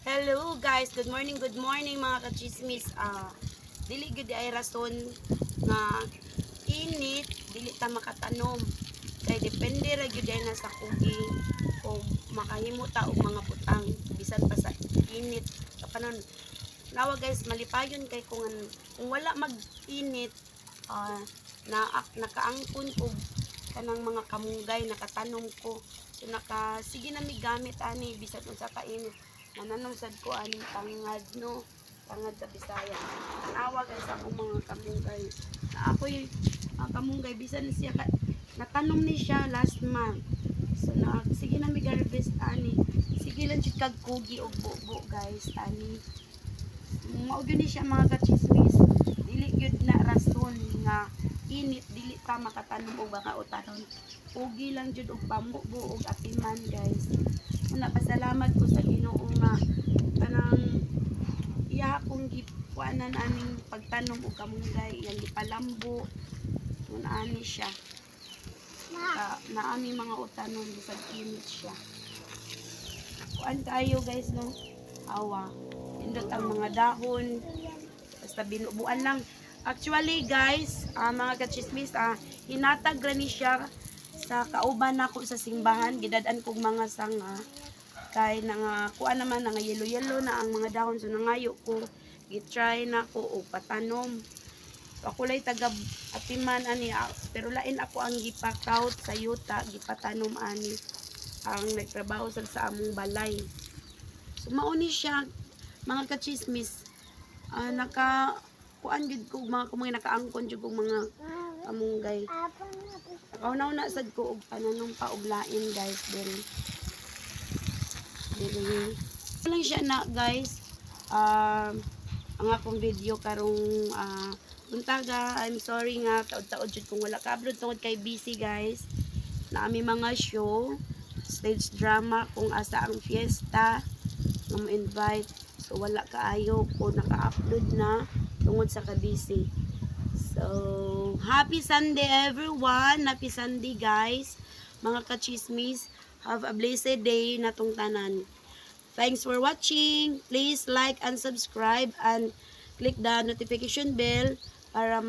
Hello guys, good morning mga kachismis. Dili gyud ay rason nga init, dili ta makatanom. Kay depende ra gyud ay nasa kugi o makahimo ta og mga butang bisan pa sa init kapanon. Nawa guys, malipayon kay kung wala mag-init, na nakaangkon ko kanang mga kamunggay nakatanom ko. So sige na mi gamit ani bisan unsa ka init. Nananong sad ko aning tangad no, tangad sa Bisaya. Tanawa guys ako mga kamunggay. Na ako'y kamunggay bisan siya natanom ni siya last month. So sige na mi harvest ani. Sige lang jud kag kugi og bubo guys ani. Mao gyud ni siya mga kachismis. Dili gyud na rason nga init dili ta makatanom og baka utanon. Kugi lang jud og pambubo og atiman guys. Una pasalamat ko sa Ginoo nga kanang iya akong gipuanan aning pagtanom og kamunggay iyang gipalambo kun ani siya na aming mga utanon bisag init siya kuan kayo guys no awa indot ang mga dahon basta binubuan lang actually guys mga kachismis hinatag ra ni siya sa kauban nako sa simbahan gidad-an kog mga sanga kay nga kuan naman nga yelo-yelo na ang mga dahon so nangayo ko gitry na ko og patanom so, ako lay taga atiman ani pero lain ako ang gipakaut sa yuta gipatanom ani ang nagtrabaho sa among balay so mauni siya mga kachismis naka kuan jud ko mga kumay nakaangkon jud kog mga kamunggay nakaunaw na sad ko og pananom pa og lain guys diri lang siya na guys ang akong video karong buntaga I'm sorry nga taod-taod jud kung wala ka-upload tungod kay busy guys na ami mga show stage drama kung asa ang fiesta nga mo invite so wala kaayo ko naka-upload na tungod sa ka-busy so happy Sunday everyone, happy Sunday guys mga kachismis. Have a blessed day natong tanan. Thanks for watching. Please like and subscribe and click the notification bell para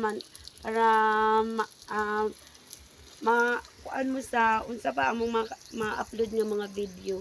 kuan mo sa unsa pa among ma-upload nga mga video.